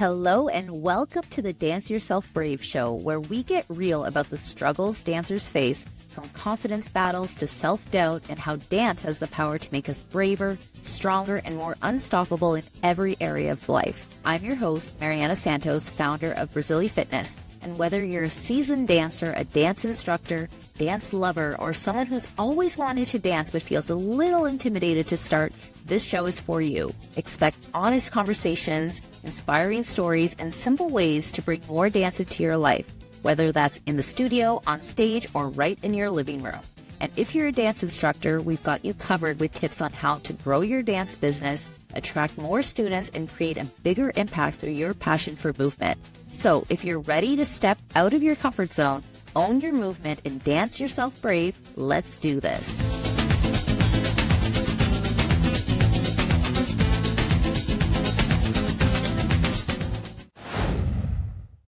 Hello and welcome to the Dance Yourself Brave show, where we get real about the struggles dancers face, from confidence battles to self-doubt, and how dance has the power to make us braver, stronger, and more unstoppable in every area of life. I'm your host, Mariana Santos, founder of Brazily Fitness. And whether you're a seasoned dancer, a dance instructor, dance lover, or someone who's always wanted to dance but feels a little intimidated to start, this show is for you. Expect honest conversations, inspiring stories, and simple ways to bring more dance into your life, whether that's in the studio, on stage, or right in your living room. And if you're a dance instructor, we've got you covered with tips on how to grow your dance business, attract more students, and create a bigger impact through your passion for movement. So if you're ready to step out of your comfort zone, own your movement, and dance yourself brave, let's do this.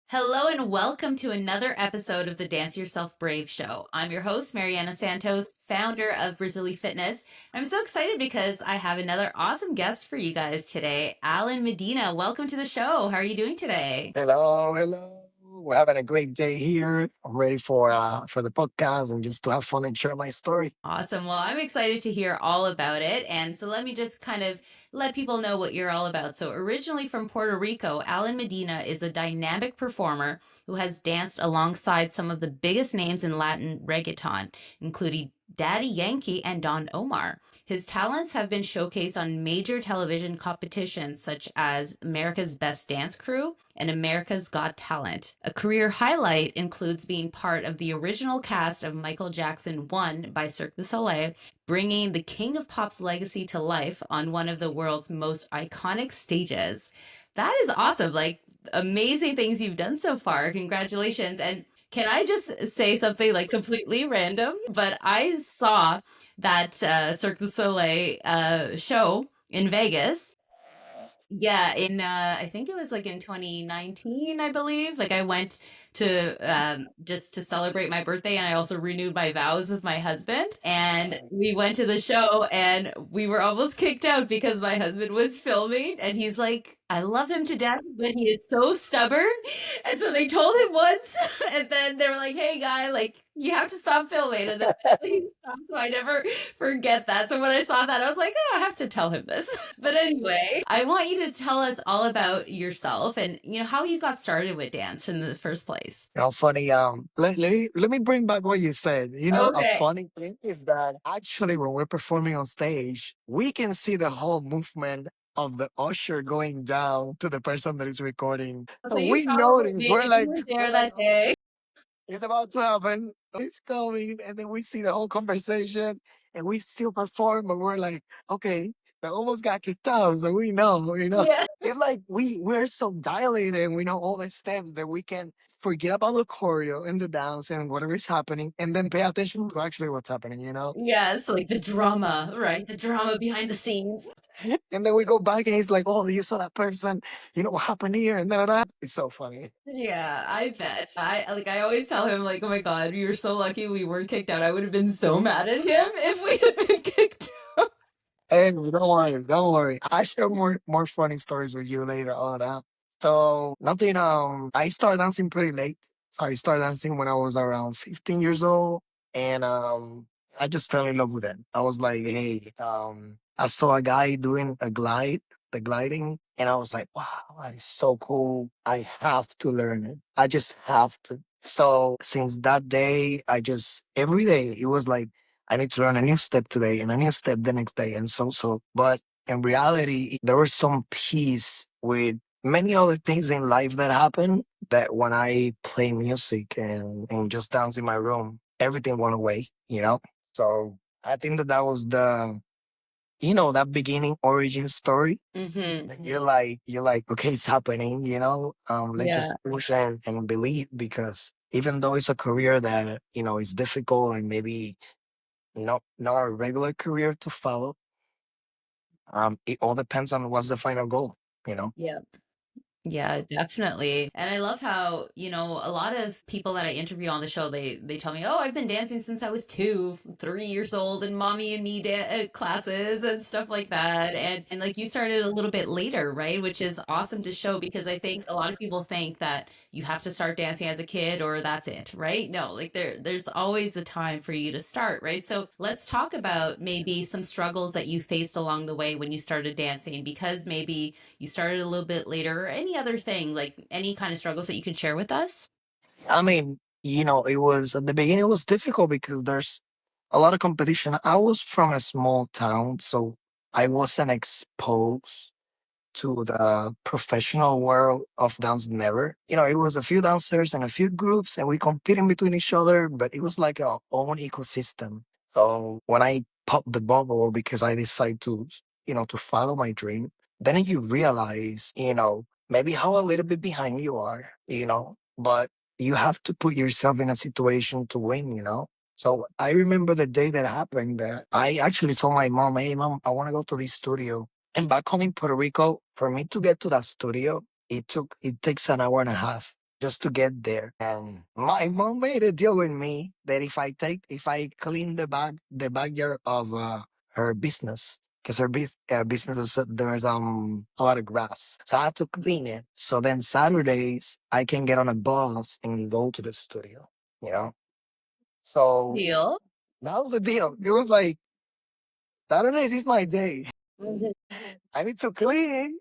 Hello and welcome to another episode of the Dance Yourself Brave show. I'm your host, Mariana Santos, founder of Brazily Fitness. I'm so excited because I have another awesome guest for you guys today, Alan Medina. Welcome to the show. How are you doing today? Hello. We're having a great day here. I'm ready for the podcast and just to have fun and share my story. Awesome. Well, I'm excited to hear all about it. And so let me just kind of let people know what you're all about. So, originally from Puerto Rico, Alan Medina is a dynamic performer who has danced alongside some of the biggest names in Latin reggaeton, including Daddy Yankee and Don Omar. His talents have been showcased on major television competitions such as America's Best Dance Crew and America's Got Talent. A career highlight includes being part of the original cast of Michael Jackson 1 by Cirque du Soleil, bringing the King of Pop's legacy to life on one of the world's most iconic stages. That is awesome. Like, amazing things you've done so far. Congratulations. And can I just say something like completely random? But I saw that Cirque du Soleil show in Vegas. Yeah, in I think it was like in 2019, I believe. Like I went to just to celebrate my birthday, and I also renewed my vows with my husband. And we went to the show, and we were almost kicked out because my husband was filming, and he's like, I love him to death, but he is so stubborn. And so they told him once, and then they were like, "Hey, guy, like you have to stop filming." And then he stopped, so I never forget that. So when I saw that, I was like, "Oh, I have to tell him this." But anyway, I want you to tell us all about yourself and how you got started with dance in the first place. Funny. Let me bring back what you said. A Okay. funny thing is that actually, when we're performing on stage, we can see the whole movement of the usher going down to the person that is recording. So So you we probably notice. did We're if you like, were we're there like, that day. it's about to happen. It's coming. And then we see the whole conversation and we still perform, but we're like, okay, they almost got kicked out. So we know. Yeah. It's like we're so dilated and we know all the steps that we can forget about the choreo and the dance and whatever is happening and then pay attention to actually what's happening. Yes, like the drama, right? The drama behind the scenes. And then we go back and he's like, oh, you saw that person, what happened here? And then that. It's so funny. Yeah, I bet. I always tell him like, "Oh my God, you're so lucky we weren't kicked out. I would have been so mad at him if we had been kicked out." Hey, don't worry. I share more funny stories with you later on. So nothing. I started dancing pretty late. So I started dancing when I was around 15 years old, and I just fell in love with it. I was like, hey, I saw a guy doing the gliding, and I was like, wow, that is so cool. I have to learn it. I just have to. So since that day, I just every day it was like I need to learn a new step today and a new step the next day and so. But in reality, there was some peace with many other things in life that happen that when I play music and just dance in my room, everything went away. So I think that was that beginning origin story. Mm-hmm. You're like, okay, it's happening. Let's Yeah. just push and believe because even though it's a career that, is difficult and maybe not a regular career to follow. It all depends on what's the final goal. Yeah. Yeah, definitely. And I love how, a lot of people that I interview on the show, they tell me, "Oh, I've been dancing since I was 2, 3 years old in mommy and me classes and stuff like that." And like you started a little bit later, right? Which is awesome to show because I think a lot of people think that you have to start dancing as a kid or that's it, right? No, like there's always a time for you to start, right? So let's talk about maybe some struggles that you faced along the way when you started dancing because maybe you started a little bit later or any other thing, like any kind of struggles that you can share with us? I mean, it was at the beginning, it was difficult because there's a lot of competition. I was from a small town, so I wasn't exposed to the professional world of dance never. It was a few dancers and a few groups and we competing between each other, but it was like our own ecosystem. So when I popped the bubble because I decided to follow my dream, then you realize, maybe how a little bit behind you are, but you have to put yourself in a situation to win. So I remember the day that happened that I actually told my mom, "Hey, mom, I want to go to this studio." And back home in Puerto Rico, for me to get to that studio, it takes an hour and a half just to get there. And my mom made a deal with me that if I clean the backyard of her business, because her business is there's a lot of grass, so I have to clean it. So then Saturdays I can get on a bus and go to the studio. You know, so Deal. that was the deal. It was like Saturdays is my day. I need to clean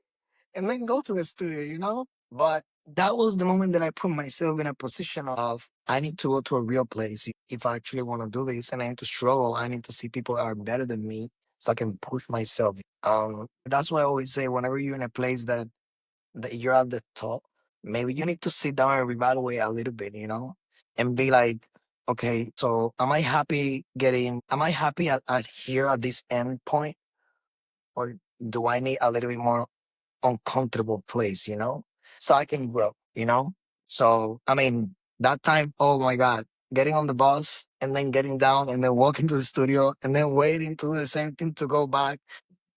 and then go to the studio. But that was the moment that I put myself in a position of I need to go to a real place if I actually want to do this, and I need to struggle. I need to see people that are better than me so I can push myself. That's why I always say whenever you're in a place that you're at the top, maybe you need to sit down and reevaluate a little bit, and be like, okay, so am I happy at here at this end point, or do I need a little bit more uncomfortable place, so I can grow. So, I mean, that time, oh my God, getting on the bus and then getting down and then walking to the studio and then waiting to do the same thing to go back.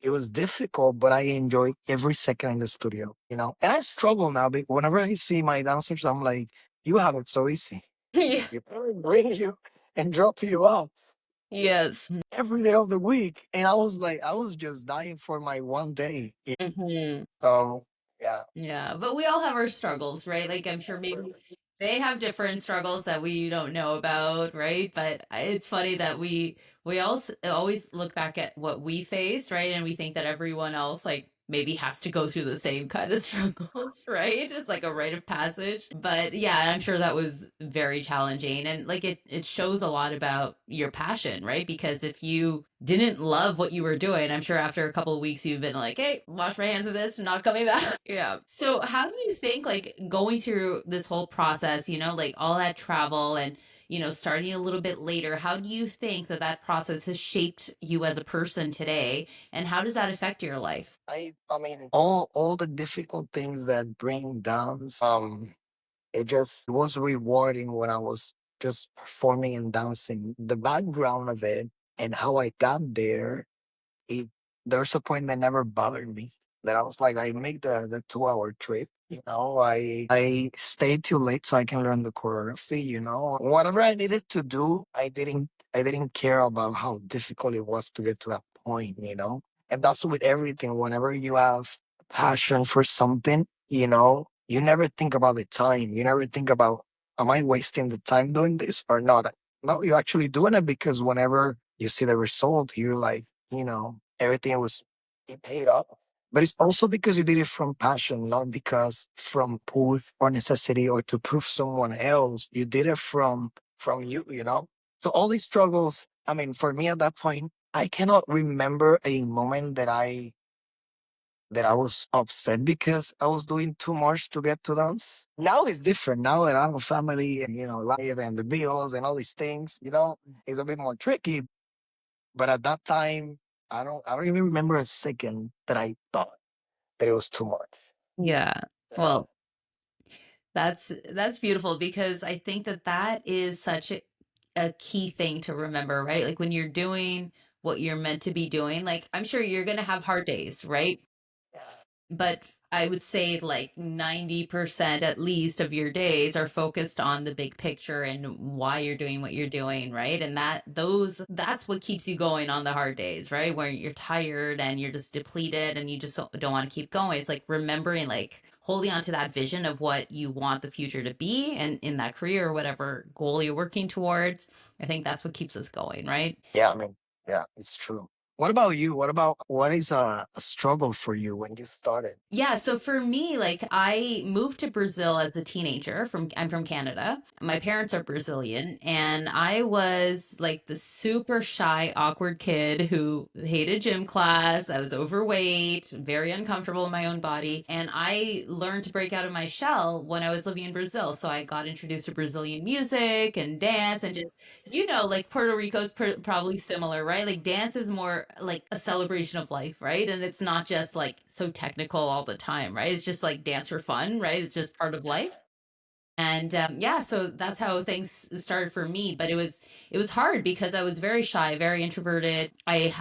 It was difficult, but I enjoy every second in the studio. And I struggle now because whenever I see my dancers, I'm like, you have it so easy. Yeah. You bring you and drop you off Yes. every day of the week. And I was like, I was just dying for my one day. Mhm. So, yeah. Yeah, but we all have our struggles, right? Like I'm sure maybe they have different struggles that we don't know about, right? But it's funny that we also always look back at what we face, right? And we think that everyone else like maybe has to go through the same kind of struggles, right? It's like a rite of passage. But yeah, I'm sure that was very challenging and like it shows a lot about your passion, right? Because if you didn't love what you were doing, I'm sure after a couple of weeks you've been like, "Hey, wash my hands of this, not coming back." Yeah. So, how do you think like going through this whole process, like all that travel and, starting a little bit later, how do you think that that process has shaped you as a person today and how does that affect your life? I mean, all the difficult things that bring downs. It was rewarding when I was just performing and dancing. The background of it and how I got there, it there's a point that never bothered me. That I was like, I make the 2 hour trip. I stayed too late so I can learn the choreography. Whatever I needed to do, I didn't care about how difficult it was to get to that point. And that's with everything. Whenever you have passion for something, you never think about the time. You never think about, am I wasting the time doing this or not? No, you're actually doing it because whenever you see the result, you're like, everything was it paid off. But it's also because you did it from passion, not because from push or necessity or to prove someone else. You did it from you. So all these struggles, I mean, for me at that point, I cannot remember a moment that I was upset because I was doing too much to get to dance. Now it's different. Now that I have a family and life and the bills and all these things, it's a bit more tricky. But at that time, I don't even remember a second that I thought that it was too much. Yeah. You Well, know? that's beautiful because I think that that is such a key thing to remember, right? Like when you're doing what you're meant to be doing, like I'm sure you're going to have hard days, right? Yeah. But I would say like 90% at least of your days are focused on the big picture and why you're doing what you're doing, right? And that's what keeps you going on the hard days, right? Where you're tired and you're just depleted and you just don't want to keep going. It's like remembering, like holding on to that vision of what you want the future to be and in that career or whatever goal you're working towards. I think that's what keeps us going, right? Yeah, I mean, yeah, it's true. What about you? What is a struggle for you when you started? Yeah, so for me, like I moved to Brazil as a teenager I'm from Canada. My parents are Brazilian and I was like the super shy, awkward kid who hated gym class. I was overweight, very uncomfortable in my own body, and I learned to break out of my shell when I was living in Brazil. So I got introduced to Brazilian music and dance and just like Puerto Rico's probably similar, right? Like dance is more like a celebration of life, right? And it's not just like so technical all the time, right? It's just like dance for fun, right? It's just part of life. And yeah, so that's how things started for me. But it was hard because I was very shy, very introverted. I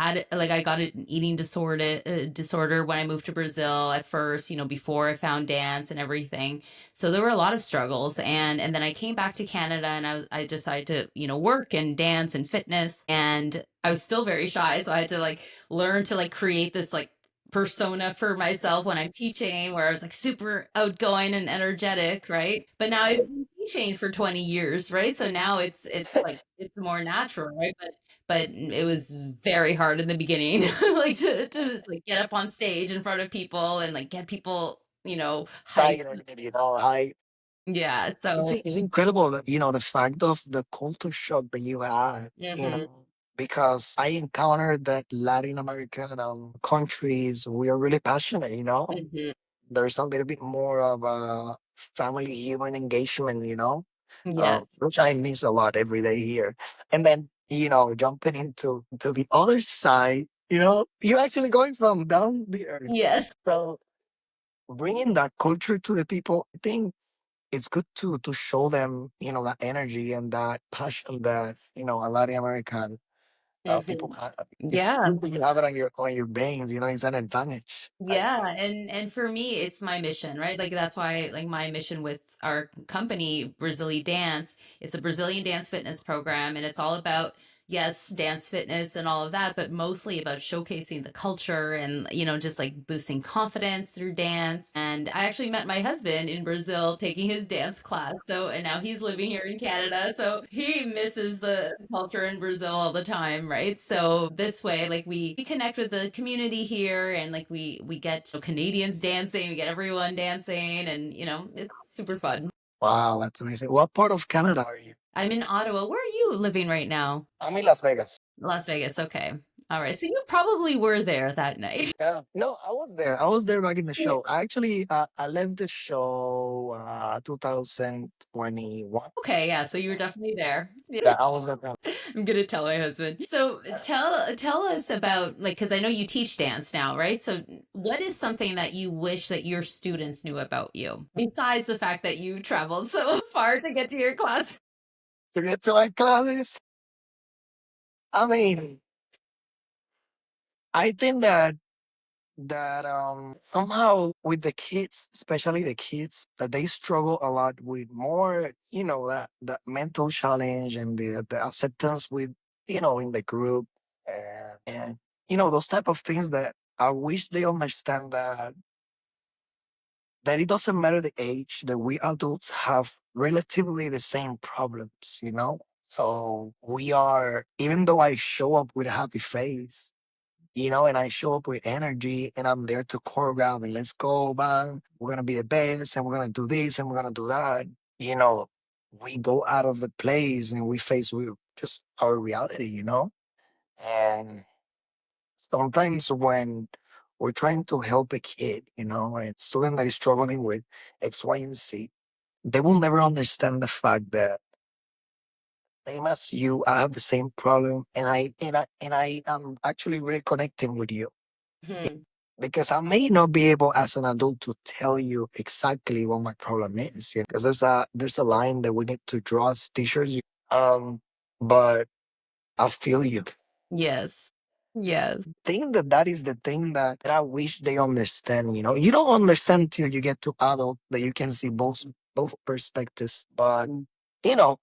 got an eating disorder when I moved to Brazil at first, before I found dance and everything. So there were a lot of struggles, and then I came back to Canada, and I decided to work and dance and fitness, and I was still very shy, so I had to like learn to like create this like persona for myself when I'm teaching, where I was like super outgoing and energetic, right? But now I've been teaching for 20 years, right? So now it's like it's more natural, right? But it was very hard in the beginning, like to like get up on stage in front of people and like get people, hyped. Excited, I Yeah. So it's incredible that the fact of the culture shock that you had, mhm, because I encountered that Latin American countries, we are really passionate, mhm. there's a little bit more of a family human engagement, Yes. which I miss a lot every day here. And then, jumping into to the other side, you're actually going from down there. Yes. So bringing that culture to the people, I think it's good to show them, that energy and that passion that, a Latin American people Mhm. have. It's Yeah. good that you have it on your veins, it's an advantage, I Yeah, think. and for me, it's my mission, right? Like that's why, like my mission with our company, Brazily Dance, it's a Brazilian dance fitness program, and it's all about, yes, dance fitness and all of that, but mostly about showcasing the culture and just like boosting confidence through dance. And I actually met my husband in Brazil taking his dance class, so and now he's living here in Canada, so he misses the culture in Brazil all the time, right? So this way, like we connect with the community here, and like we get Canadians dancing, we get everyone dancing, and it's super fun. Wow, that's amazing. What part of Canada are you? I'm in Ottawa. Where are you living right now? I'm in Las Vegas. Las Vegas. Okay. All right. So you probably were there that night. Yeah. No, I was there. I was there back in the show. I actually, I left the show 2021. Okay, yeah, so you were definitely there. Yeah, I was there. I'm gonna tell my husband. So tell us about, like, because I know you teach dance now, right? So what is something that you wish that your students knew about you, besides the fact that you traveled so far to get to your class? To get to my classes, I mean, I think that somehow with the kids, especially the kids, that they struggle a lot with more, that mental challenge and the acceptance with, in the group, and those type of things that I wish they understand that it doesn't matter the age, that we adults have relatively the same problems. So we are, even though I show up with a happy face, and I show up with energy and I'm there to choreograph and let's go, man. We're gonna be the best and we're gonna do this and we're gonna do that. You know, we go out of the place and we face with just our reality. And sometimes when we're trying to help a kid, a student that is struggling with X, Y, and Z, they will never understand the fact that same as you, I have the same problem, and I am actually really connecting with you Mhm. because I may not be able as an adult to tell you exactly what my problem is. Because there's a line that we need to draw as teachers. But I feel you. Yes. Yes, Think that that is the thing that I wish they understand. You don't understand till you get to adult that you can see both perspectives. But you know,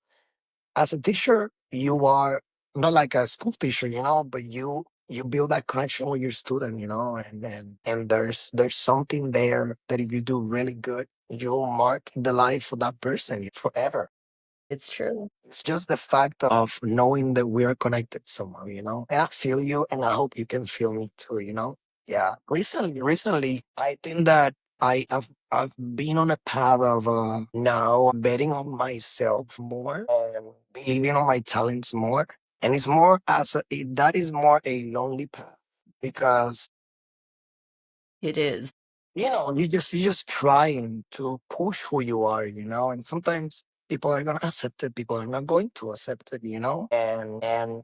as a teacher, you are not like a school teacher, but you build that connection with your student, and there's something there that if you do really good, you'll mark the life of that person forever. it's true. It's just the fact of knowing that we are connected somehow, And I feel you, and I hope you can feel me too. Yeah. Recently, I think that I've been on a path of now betting on myself more and believing on my talents more. And it's more that is more a lonely path because It is. you just trying to push who you are, and sometimes people are gonna accept it, people are not going to accept it, and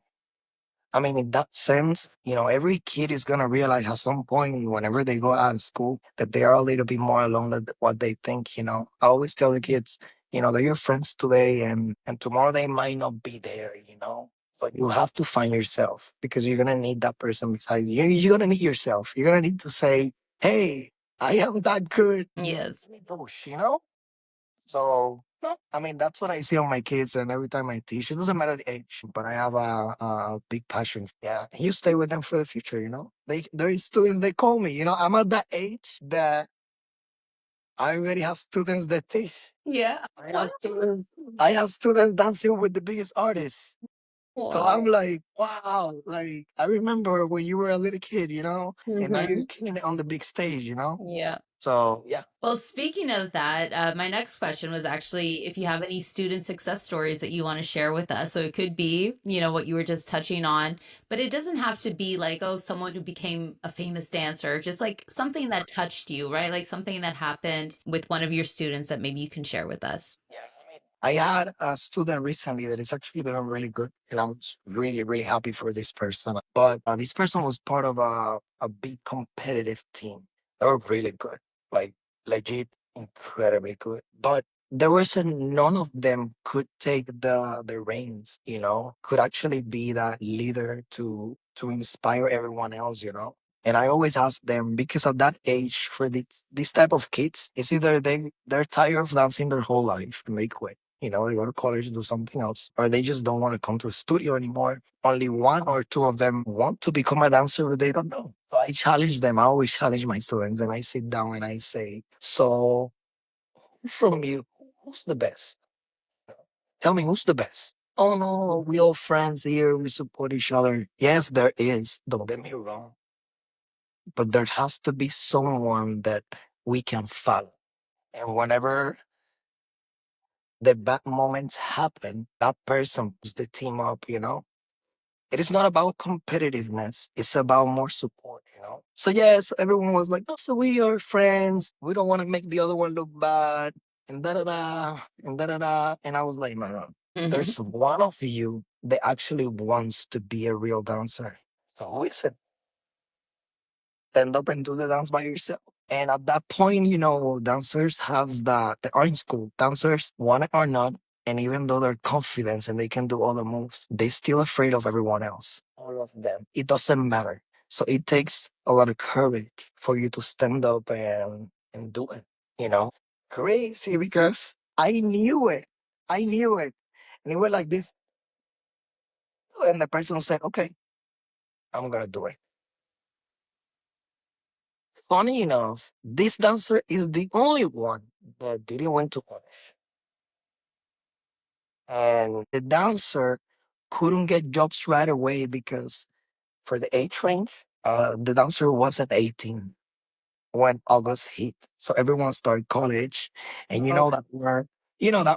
I mean, in that sense, every kid is gonna realize at some point, whenever they go out of school, that they are a little bit more alone than what they think. I always tell the kids, they're your friends today, and tomorrow they might not be there. But you have to find yourself because you're gonna need that person beside you. You're gonna need yourself. You're gonna need to say, "Hey, I am that good." Yes. Push, so, no, I mean, that's what I see on my kids, and every time I teach, it doesn't matter the age, but I have a big passion. Yeah, and you stay with them for the future. There's students they call me. I'm at that age that I already have students that teach. Yeah. I Wow. have students. I have students dancing with the biggest artists. So I'm Wow. like, wow, like I remember when you were a little kid, and now you're Mhm. killing it on the big stage. Yeah. So yeah. Well, speaking of that, my next question was actually if you have any student success stories that you want to share with us. So it could be, what you were just touching on, but it doesn't have to be like, oh, someone who became a famous dancer, just like something that touched you, right? Like something that happened with one of your students that maybe you can share with us. Yeah, I had a student recently that is actually doing really good, and I'm really, really happy for this person. But this person was part of a big competitive team. They were really good, like legit, incredibly good. But there was none of them could take the reins, could actually be that leader to inspire everyone else. And I always ask them because at that age, for this type of kids, it's either they're tired of dancing their whole life and they quit. They go to college and do something else, or they just don't want to come to the studio anymore. Only one or two of them want to become a dancer, but they don't know. So I challenge them. I always challenge my students, and I sit down and I say, "So, from you, who's the best? Tell me who's the best." Oh no, we all friends here. We support each other. Yes, there is. Don't get me wrong, but there has to be someone that we can follow. And whenever the bad moments happen, that person puts the team up. It is not about competitiveness. It's about more support. So yes, everyone was like, "Oh, so we are friends. We don't want to make the other one look bad." And da da da and da da da. And I was like, no, no. Hmm. There's one of you that actually wants to be a real dancer. So who is it? Stand up and do the dance by yourself. And at that point, dancers have the orange school. Dancers, want it or not, and even though they're confident and they can do all the moves, they're still afraid of everyone else. All of them. It doesn't matter. So it takes a lot of courage for you to stand up and do it. You know? Crazy because I knew it. I knew it. And it was like this. And the person said, okay, I'm gonna do it. Funny enough, this dancer is the only one that didn't went to college. And the dancer couldn't get jobs right away because for the age range, the dancer wasn't 18 when August hit. So everyone started college. And Oh, that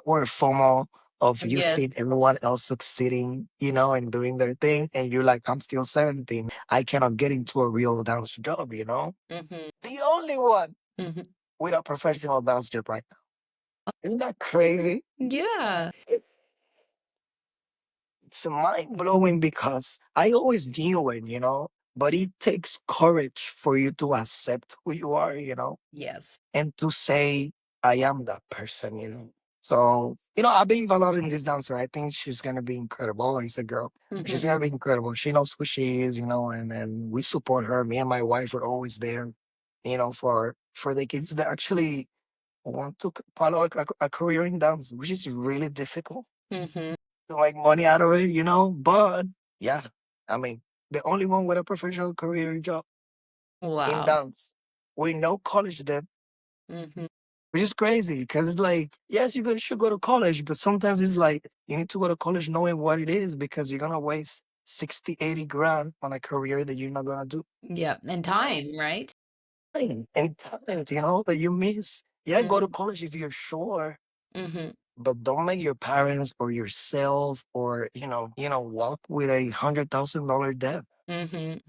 word FOMO of you yes. see everyone else succeeding, and doing their thing. And you're like, I'm still 17. I cannot get into a real dance job. Hmm. The only one Hmm. with a professional dance job right now. Isn't that crazy? Yeah. It's mind blowing because I always knew it, but it takes courage for you to accept who you are, Yes. and to say, I am that person. So, I believe a lot in this dancer. I think she's gonna be incredible. It's a girl. She's gonna be incredible. She knows who she is, and we support her. Me and my wife are always there, for the kids that actually want to follow a career in dance, which is really difficult to make money out of it, But yeah, I mean, the only one with a professional career job in Wow. dance with no college debt, which is crazy because it's like, yes, should go to college, but sometimes it's like you need to go to college knowing what it is because you're gonna waste 60, 80 grand on a career that you're not gonna do. Yep, and You know? time, right? And talent, that you miss. Yeah, go to Mhm, college if you're sure, mhm, but don't make your parents or yourself or walk with $100,000 debt. mhm,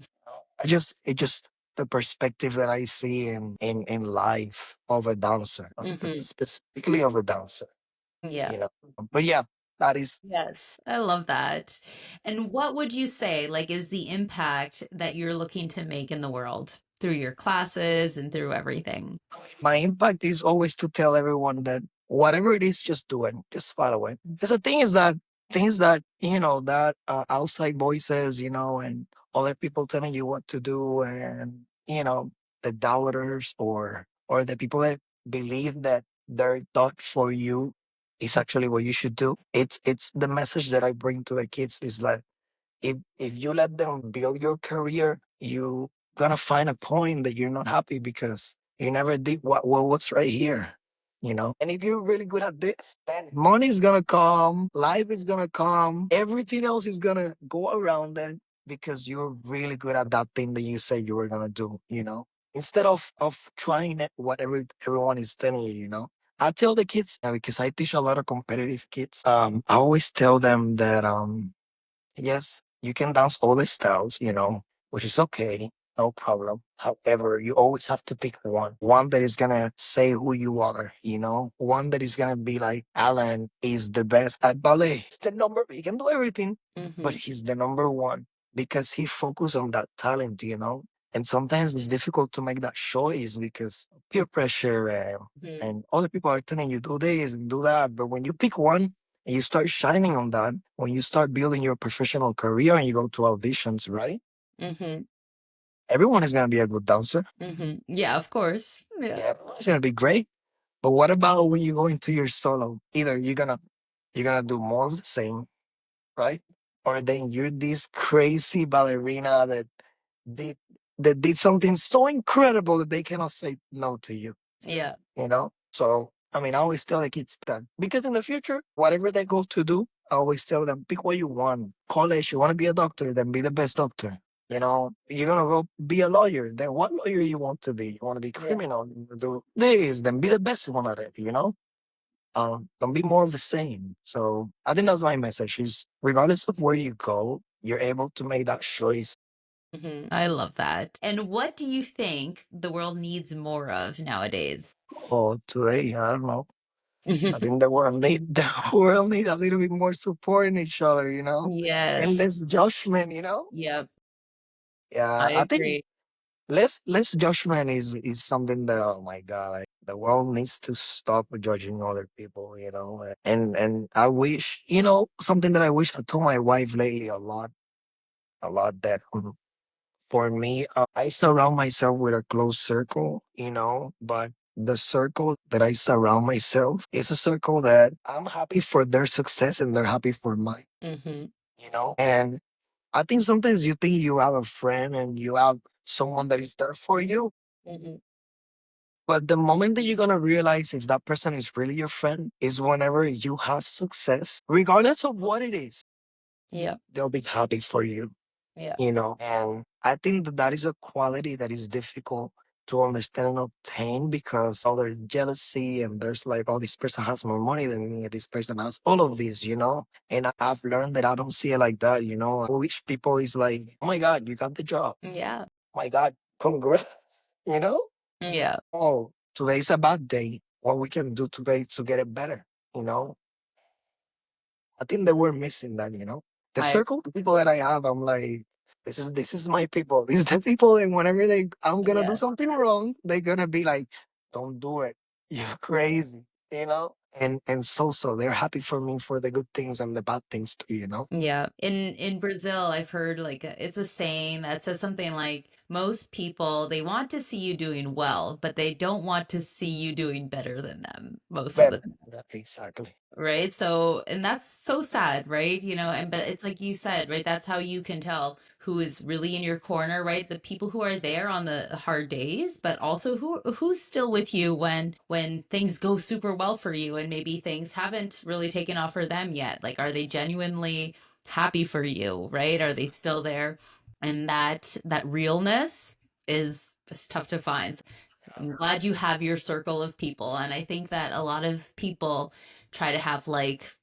It just the perspective that I see in life of a dancer, mhm. specifically of a dancer. Yeah. you know. But yeah, that is Yes, I love that. And what would you say, like, is the impact that you're looking to make in the world through your classes and through everything? my impact is always to tell everyone that whatever it is, just do it, just follow it. Because the thing is that things that that outside voices, and other people telling you what to do, and the doubters or the people that believe that their thought for you is actually what you should do. It's the message that I bring to the kids is that if you let them build your career, you gonna find a point that you're not happy because you never did what's right here. And if you're really good at this, then money's gonna come, life is gonna come, everything else is gonna go around then because you're really good at that thing that you said you were gonna do. Instead of trying it whatever everyone is telling you. I tell the kids because I teach a lot of competitive kids. I always tell them that yes, you can dance all the styles, which is okay, no problem. However, you always have to pick one that is gonna say who you are, one that is gonna be like, Alan is the best at ballet. He's the number, he can do everything, but Mhm, he's the number one because he focused on that talent. And sometimes it's difficult to make that choice because peer pressure mhm. and other people are telling you do this and do that. But when you pick one, and you start shining on that when you start building your professional career and you go to auditions, right? Mhm, Everyone is going to be a good dancer. mhm. Yeah, of course. Yeah. Yeah, it's going to be great. But what about when you go into your solo? Either you're gonna do more of the same, right? Or then you're this crazy ballerina did that did something so incredible that they cannot say no to Yeah. So, I mean, I always tell the kids that because in the future, whatever they go to do, I always tell them, pick what you want. College, you want to be a doctor, then be the best doctor. You're going to go be a lawyer, then what lawyer you want to be? You want to be Yeah. criminal, you wanna do this, then be the best one at it. Don't be more of the same. So I think that's my message is regardless of where you go, you're able to make that choice. Mhm. I love that. And what do you think the world needs more of nowadays? Or today, I don't know. I think the world need a little bit more support in each other, and Yes. less judgment. Yep. Yeah, I I think agree. less judgment is something that oh my god, the world needs to stop judging other people. And I wish something that I wish I told my wife lately a lot that for me, I surround myself with a close circle, but the circle that I surround myself is a circle that I'm happy for their success and they're happy for mine. And I think sometimes you think you have a friend and you have someone that is there for you, Mhm. but the moment that you're gonna realize if that person is really your friend is whenever you have success, regardless of what it is, Yep. they'll be happy for you. Yeah. And I think that is a quality that is difficult to understand and obtain because all there's jealousy and there's like, oh, this person has more money than me, this person has all of this. And I've learned that I don't see it like that. I wish people is like, oh my God, you got the job. Yeah. My God, congrats, you know? Yeah. Oh, today's a bad day. What we can do today to get it better, you know? I think that we're missing that. The I circle of people that I have, I'm like, this is my people. These are the people, and whenever I'm gonna do Yeah. something wrong, they're gonna be like, "Don't do it. You're crazy." and so they're happy for me for the good things and the bad things too, you know. Yeah. In Brazil, I've heard like it's a saying that says something like most people they want to see you doing well, but they don't want to see you doing better than them most of But the exactly. right? So, and that's so sad, right? And but it's like you said, right? That's how you can tell who is really in your corner, right? The people who are there on the hard days, but also who's still with you when things go super well for you and maybe things haven't really taken off for them yet. Like, are they genuinely happy for you, right? Are they still there? And that realness is tough to find. I'm glad you have your circle of people. And I think that a lot of people try to have like,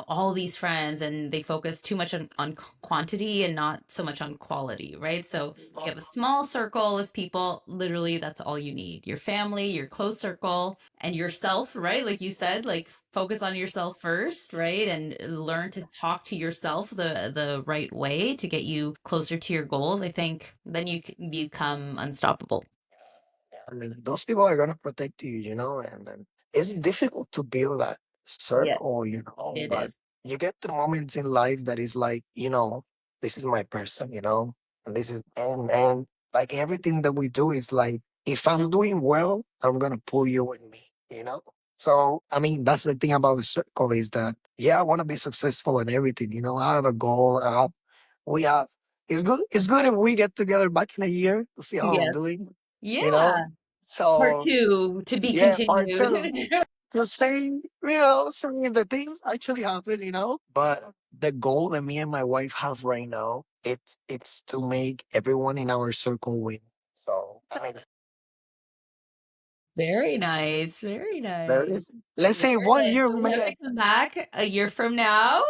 all these friends and they focus too much on quantity and not so much on quality, right? So if you have a small circle of people, literally that's all you need. Your family, your close circle, and yourself, right? Like you said, like focus on yourself first, right? And learn to talk to yourself the right way to get you closer to your goals. I think then you can become unstoppable. I mean, those people are gonna protect you, you know, and it's difficult to build that Yes. circle, you know, It but is. you get to moments in life that is like, you know, this is my person, you know, and this is and like everything that we do is like, if I'm doing well, I'm gonna pull you with me, you know. So I mean, that's the thing about the circle is that yeah, I want to be successful in everything, you know. I have a goal. We have. It's good if we get together back in a year to see how I'm Yes. doing, you know. Yeah. Part So two to be yeah, part continued. two. The same, you know, some of the things actually happen, you know. But the goal that me and my wife have right now, it's to make everyone in our circle win. So I mean, Very nice. Very there nice. is. Let's Learn say one it. year So we have to come back a year from now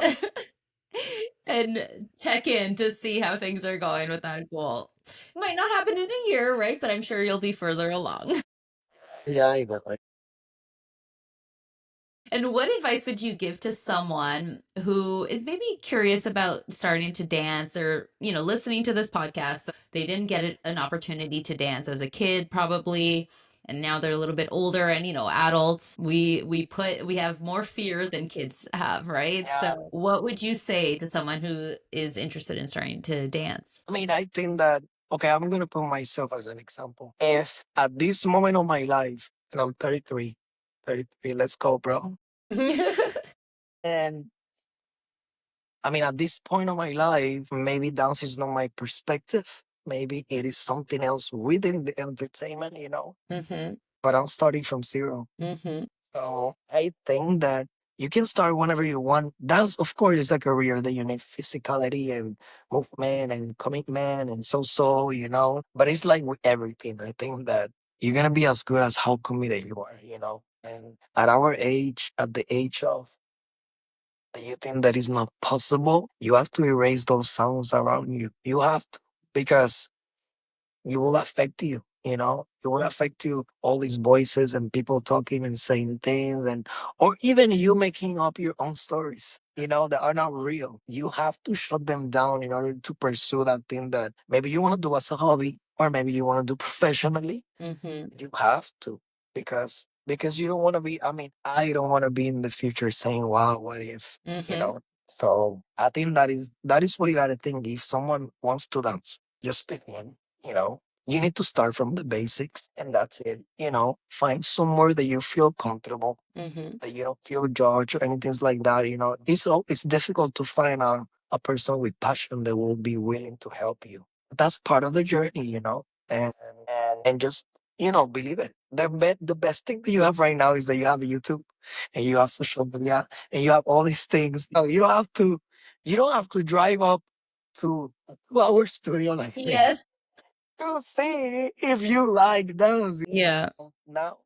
and check in to see how things are going with that goal. It might not happen in a year, right? But I'm sure you'll be further along. yeah, I know. And what advice would you give to someone who is maybe curious about starting to dance or, listening to this podcast? So they didn't get an opportunity to dance as a kid, probably. And now they're a little bit older and, adults. We have more fear than kids have, right? Yeah. So what would you say to someone who is interested in starting to dance? I mean, I think that, okay, I'm going to put myself as an example. If at this moment of my life, and I'm 33, 33, let's go, bro. And I mean, at this point of my life, maybe dance is not my perspective. Maybe it is something else within the entertainment, you know, Mm-hmm. but I'm starting from zero. Mm-hmm. So I think that you can start whenever you want. Dance, of course, is a career that you need physicality and movement and commitment and so, you know. But it's like with everything. I think that you're gonna be as good as how committed you are, you know. And at our age, at the age of that you think that is not possible, you have to erase those sounds around you. You have to because it will affect you, you know, it will affect you, all these voices and people talking and saying things and or even you making up your own stories, you know, that are not real. You have to shut them down in order to pursue that thing that maybe you want to do as a hobby or maybe you want to do professionally. Mm-hmm. You have to because you don't want to be. I mean, I don't want to be in the future saying, "Wow, what if?" You Mm-hmm. know. So I think that is what you got to think. If someone wants to dance, just pick one. You know, you need to start from the basics, and that's it. You know, find somewhere that you feel comfortable, Mm-hmm. that you don't feel judged or anything like that. You know, it's difficult to find a person with passion that will be willing to help you. That's part of the journey, you know, and just believe it. The best thing that you have right now is that you have YouTube and you have social media and you have all these things. No, you don't have to drive up to our studio like me Yes. to see if you like those. Yeah. Now,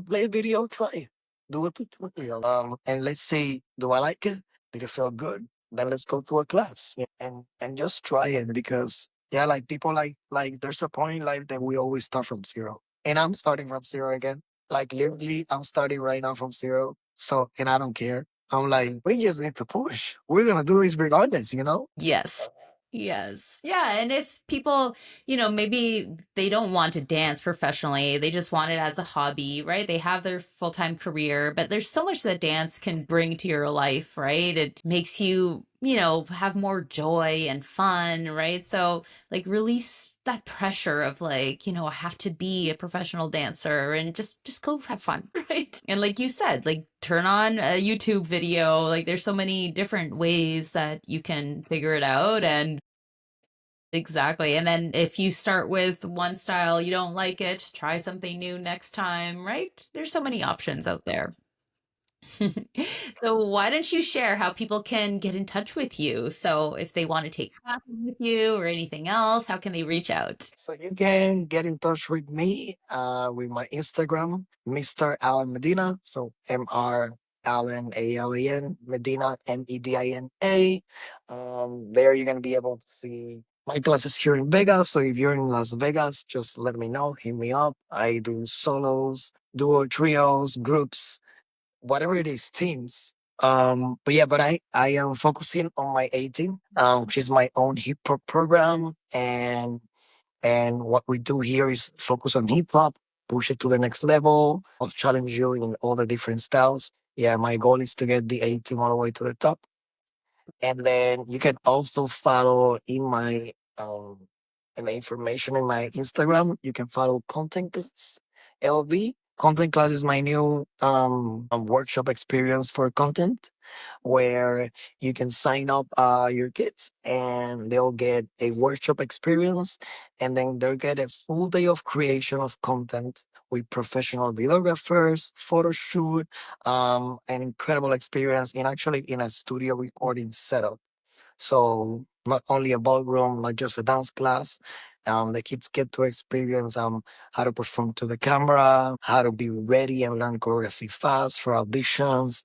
play a video, try it. Do a tutorial. And let's say, do I like it? Did it feel good? Then let's go to a class, yeah, and just try it because yeah, like people like there's a point in life that we always start from zero. And I'm starting from zero again. Like literally I'm starting right now from zero. So and I don't care. I'm like, we just need to push. We're gonna do this regardless, you know? Yes. Yes. Yeah. And if people, maybe they don't want to dance professionally, they just want it as a hobby, right? They have their full time career, but there's so much that dance can bring to your life, right? It makes you, have more joy and fun, right? So, like, release that pressure of like, I have to be a professional dancer and just go have fun, right? And like you said, like turn on a YouTube video. Like there's so many different ways that you can figure it out. And exactly. And then if you start with one style, you don't like it, try something new next time, right? There's so many options out there. So why don't you share how people can get in touch with you? So if they want to take classes with you or anything else, how can they reach out? So you can get in touch with me with my Instagram, Mr. Alan Medina. So MR Alan ALAN Medina MEDINA. There you're gonna be able to see my classes here in Vegas. So if you're in Las Vegas, just let me know, hit me up. I do solos, duo, trios, groups, whatever it is, teams. But yeah, but I am focusing on my 18, which is my own hip hop program, and what we do here is focus on hip hop, push it to the next level, I'll challenge you in all the different styles. Yeah, my goal is to get the 18 all the way to the top. And then you can also follow in the information in my Instagram. You can follow Content Class LV. Content Class is my new workshop experience for content where you can sign up your kids and they'll get a workshop experience, and then they'll get a full day of creation of content with professional videographers, photo shoot, an incredible experience in a studio recording setup. So not only a ballroom, not just a dance class. The kids get to experience how to perform to the camera, how to be ready and learn choreography fast for auditions.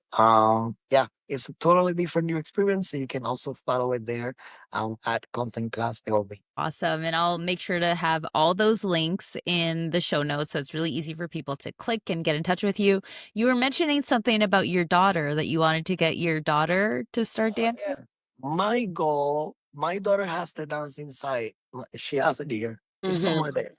Yeah, it's a totally different new experience. So you can also follow it there at Content Class LB. Awesome. And I'll make sure to have all those links in the show notes. So it's really easy for people to click and get in touch with you. You were mentioning something about your daughter that you wanted to get your daughter to start Yeah. dancing. My goal, my daughter has the dance inside. She has it here. It's Hmm. somewhere there.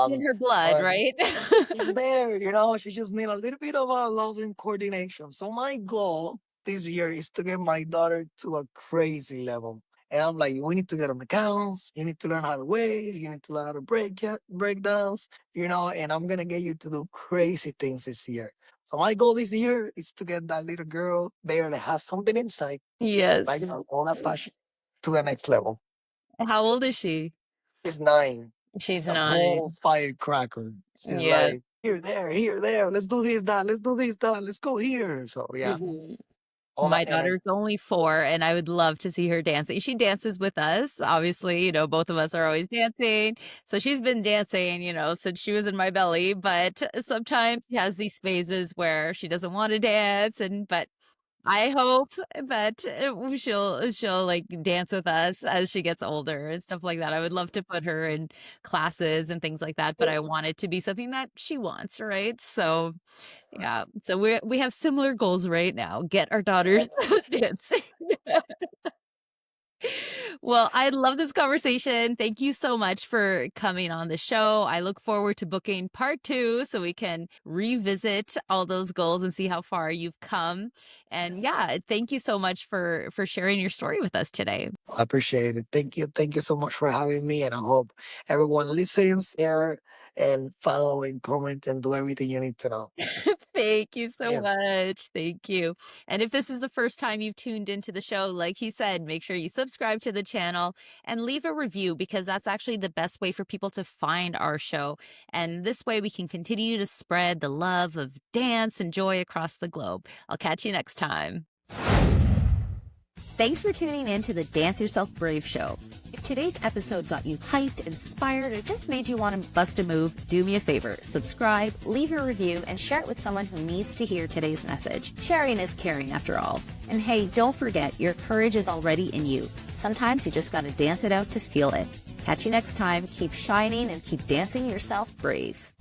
In her blood, But right? it's there, she just need a little bit of love and coordination. So my goal this year is to get my daughter to a crazy level. And I'm like, we need to get on the counts. You need to learn how to wave. You need to learn how to break downs, and I'm going to get you to do crazy things this year. So my goal this year is to get that little girl there that has something inside, like, Yes. all that passion to the next level. How old is she? She's 9. She's She's a whole 9. firecracker. She's Yes. like, here, there. Let's do this, that. Let's do this, that. Let's go here. So yeah, Mhm. all that My energy. daughter's only 4, and I would love to see her dancing. She dances with us. Obviously, both of us are always dancing. So she's been dancing, since she was in my belly, but sometimes she has these phases where she doesn't want to dance but I hope that she'll like dance with us as she gets older and stuff like that. I would love to put her in classes and things like that, but I want it to be something that she wants, right? So yeah. So we have similar goals right now. Get our daughters dancing. Well, I love this conversation. Thank you so much for coming on the show. I look forward to booking part 2 so we can revisit all those goals and see how far you've come. And yeah, thank you so much for sharing your story with us today. I appreciate it. Thank you. Thank you so much for having me. And I hope everyone listens here and follow and comment and do everything you need to know. Thank you so Yeah. much. Thank you. And if this is the first time you've tuned into the show, like he said, make sure you subscribe to the channel and leave a review because that's actually the best way for people to find our show. And this way we can continue to spread the love of dance and joy across the globe. I'll catch you next time. Thanks for tuning in to the Dance Yourself Brave show. If today's episode got you hyped, inspired, or just made you want to bust a move, do me a favor. Subscribe, leave a review, and share it with someone who needs to hear today's message. Sharing is caring after all. And hey, don't forget, your courage is already in you. Sometimes you just gotta dance it out to feel it. Catch you next time. Keep shining and keep dancing yourself brave.